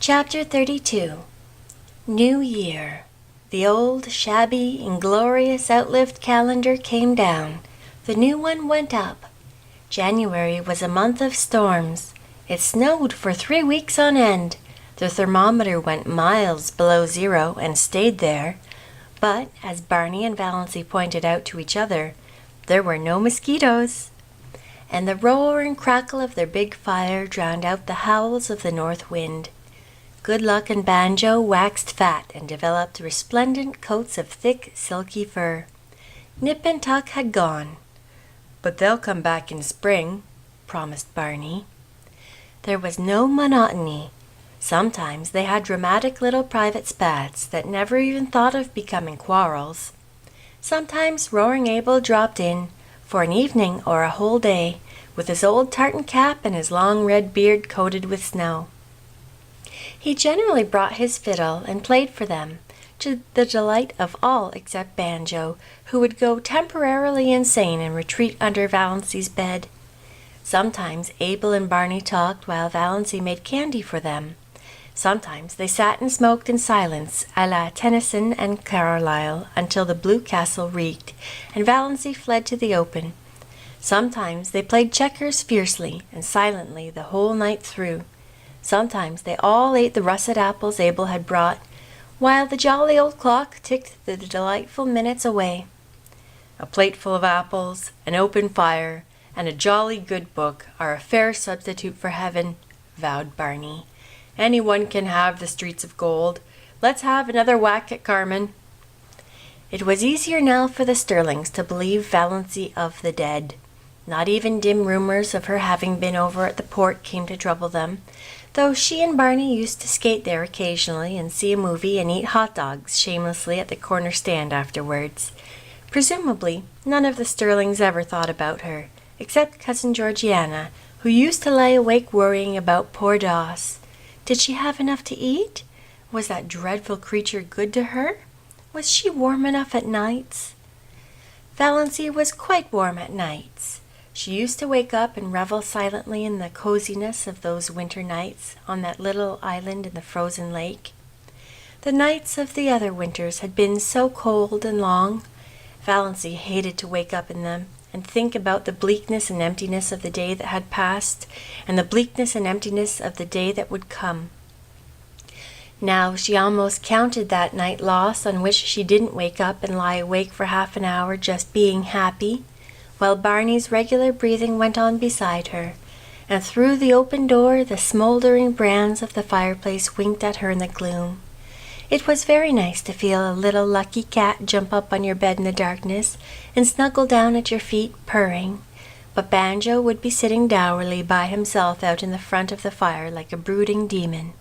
Chapter 32 New Year. The old, shabby, inglorious, outlived calendar came down. The new one went up. January was a month of storms. It snowed for 3 weeks on end. The thermometer went miles below zero and stayed there. But, as Barney and Valency pointed out to each other, there were no mosquitoes. And the roar and crackle of their big fire drowned out the howls of the north wind. Good Luck and Banjo waxed fat and developed resplendent coats of thick, silky fur. Nip and Tuck had gone. "But they'll come back in spring," promised Barney. There was no monotony. Sometimes they had dramatic little private spats that never even thought of becoming quarrels. Sometimes Roaring Abel dropped in, for an evening or a whole day, with his old tartan cap and his long red beard coated with snow. He generally brought his fiddle and played for them, to the delight of all except Banjo, who would go temporarily insane and retreat under Valency's bed. Sometimes Abel and Barney talked while Valency made candy for them. Sometimes they sat and smoked in silence, a la Tennyson and Carlyle, until the blue castle reeked, and Valency fled to the open. Sometimes they played checkers fiercely and silently the whole night through. Sometimes they all ate the russet apples Abel had brought, while the jolly old clock ticked the delightful minutes away. "A plateful of apples, an open fire, and a jolly good book are a fair substitute for heaven," vowed Barney. "Anyone can have the streets of gold. Let's have another whack at Carmen." It was easier now for the Sterlings to believe Valency of the dead. Not even dim rumors of her having been over at the port came to trouble them, though she and Barney used to skate there occasionally and see a movie and eat hot dogs shamelessly at the corner stand afterwards. Presumably, none of the Sterlings ever thought about her, except Cousin Georgiana, who used to lie awake worrying about poor Doss. Did she have enough to eat? Was that dreadful creature good to her? Was she warm enough at nights? Valency was quite warm at nights. She used to wake up and revel silently in the coziness of those winter nights on that little island in the frozen lake. The nights of the other winters had been so cold and long. Valency hated to wake up in them and think about the bleakness and emptiness of the day that had passed, and the bleakness and emptiness of the day that would come. Now she almost counted that night loss on which she didn't wake up and lie awake for half an hour just being happy, while Barney's regular breathing went on beside her, and through the open door the smoldering brands of the fireplace winked at her in the gloom. It was very nice to feel a little lucky cat jump up on your bed in the darkness and snuggle down at your feet, purring, but Banjo would be sitting dourly by himself out in the front of the fire like a brooding demon.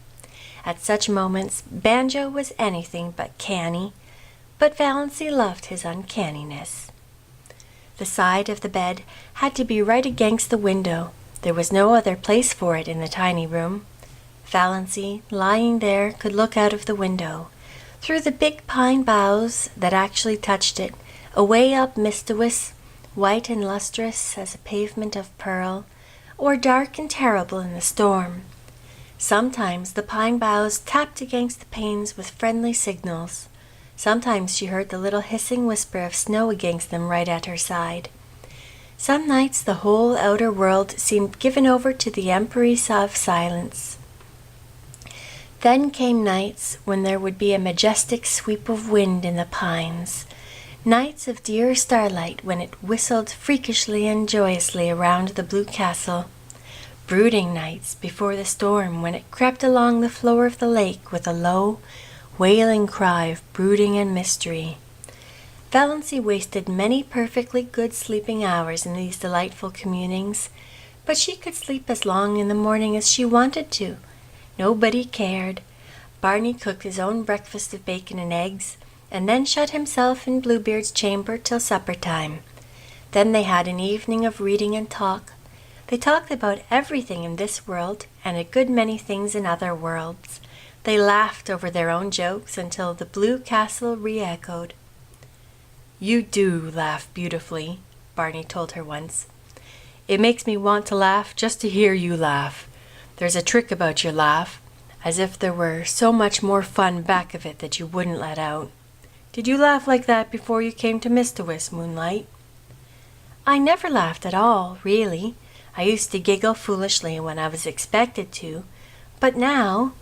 At such moments Banjo was anything but canny, but Valency loved his uncanniness. The side of the bed had to be right against the window. There was no other place for it in the tiny room. Valency, lying there, could look out of the window, through the big pine boughs that actually touched it, away up Mistawis, white and lustrous as a pavement of pearl, or dark and terrible in the storm. Sometimes the pine boughs tapped against the panes with friendly signals. Sometimes she heard the little hissing whisper of snow against them right at her side. Some nights the whole outer world seemed given over to the embrace of silence. Then came nights when there would be a majestic sweep of wind in the pines, nights of dear starlight when it whistled freakishly and joyously around the blue castle, brooding nights before the storm when it crept along the floor of the lake with a low, wailing cry of brooding and mystery. Valency wasted many perfectly good sleeping hours in these delightful communings, but she could sleep as long in the morning as she wanted to. Nobody cared. Barney cooked his own breakfast of bacon and eggs, and then shut himself in Bluebeard's chamber till supper time. Then they had an evening of reading and talk. They talked about everything in this world and a good many things in other worlds. They laughed over their own jokes until the blue castle re-echoed. "You do laugh beautifully," Barney told her once. "It makes me want to laugh just to hear you laugh. There's a trick about your laugh, as if there were so much more fun back of it that you wouldn't let out. Did you laugh like that before you came to Mistawis, Moonlight? I never laughed at all, really. I used to giggle foolishly when I was expected to, but now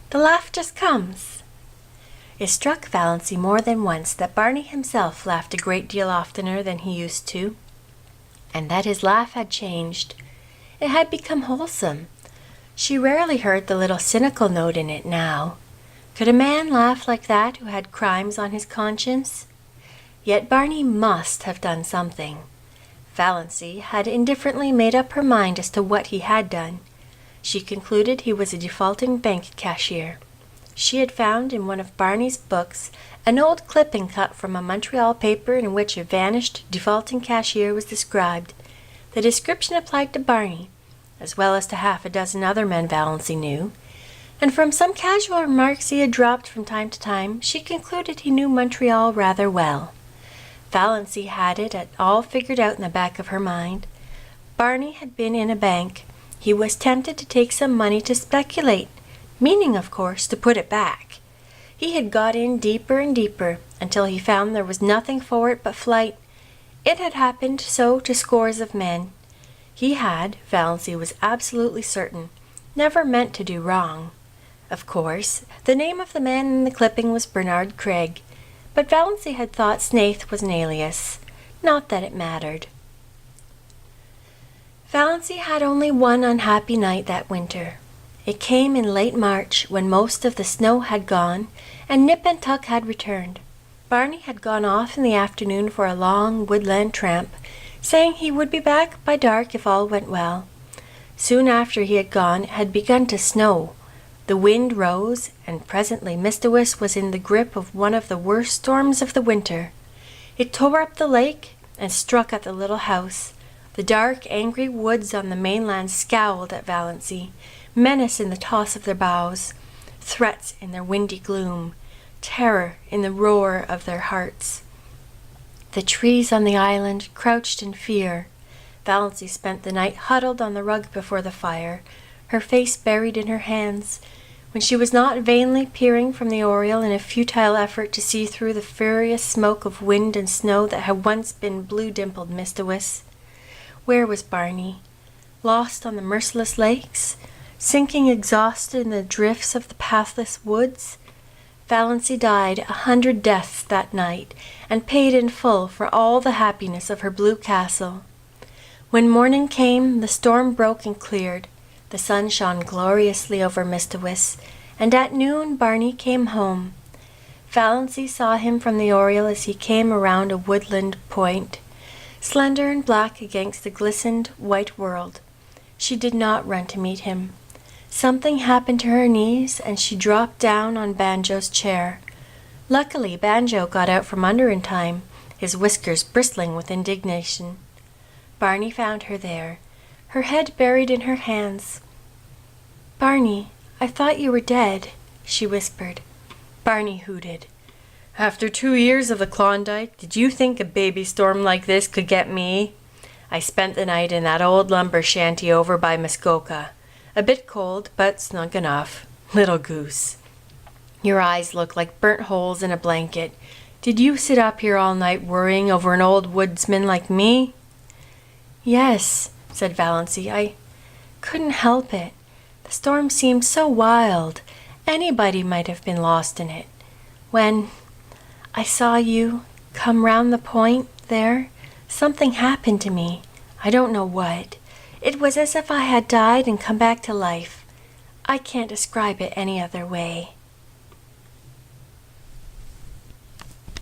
the laugh just comes. It struck Valancy more than once that Barney himself laughed a great deal oftener than he used to, and that his laugh had changed. It had become wholesome. She rarely heard the little cynical note in it now. Could a man laugh like that who had crimes on his conscience? Yet Barney must have done something. Valancy had indifferently made up her mind as to what he had done. She concluded he was a defaulting bank cashier. She had found in one of Barney's books an old clipping cut from a Montreal paper in which a vanished defaulting cashier was described. The description applied to Barney, as well as to half a dozen other men Valancy knew, and from some casual remarks he had dropped from time to time, she concluded he knew Montreal rather well. Valancy had it all figured out in the back of her mind. Barney had been in a bank. He was tempted to take some money to speculate, meaning, of course, to put it back. He had got in deeper and deeper until he found there was nothing for it but flight. It had happened so to scores of men. He had, Valancy was absolutely certain, never meant to do wrong. Of course, the name of the man in the clipping was Bernard Craig, but Valancy had thought Snaith was an alias. Not that it mattered. Valancy had only one unhappy night that winter. It came in late March, when most of the snow had gone, and Nip and Tuck had returned. Barney had gone off in the afternoon for a long woodland tramp, saying he would be back by dark if all went well. Soon after he had gone, it had begun to snow. The wind rose, and presently Mistawis was in the grip of one of the worst storms of the winter. It tore up the lake and struck at the little house. The dark, angry woods on the mainland scowled at Valancy, menace in the toss of their boughs, threats in their windy gloom, terror in the roar of their hearts. The trees on the island crouched in fear. Valancy spent the night huddled on the rug before the fire, her face buried in her hands. When she was not vainly peering from the oriel in a futile effort to see through the furious smoke of wind and snow that had once been blue-dimpled Mistawis. Where was Barney? Lost on the merciless lakes? Sinking exhausted in the drifts of the pathless woods? Valancy died 100 deaths that night, and paid in full for all the happiness of her blue castle. When morning came, the storm broke and cleared. The sun shone gloriously over Mistawis, and at noon Barney came home. Valancy saw him from the oriel as he came around a woodland point, slender and black against the glistened white world. She did not run to meet him. Something happened to her knees, and she dropped down on Banjo's chair. Luckily, Banjo got out from under in time, his whiskers bristling with indignation. Barney found her there, her head buried in her hands. "Barney, I thought you were dead," she whispered. Barney hooted. "After 2 years of the Klondike, did you think a baby storm like this could get me? I spent the night in that old lumber shanty over by Muskoka. A bit cold, but snug enough. Little goose. Your eyes look like burnt holes in a blanket. Did you sit up here all night worrying over an old woodsman like me?" "Yes," said Valancy. "I couldn't help it. The storm seemed so wild. Anybody might have been lost in it. When I saw you come round the point there, something happened to me. I don't know what. It was as if I had died and come back to life. I can't describe it any other way."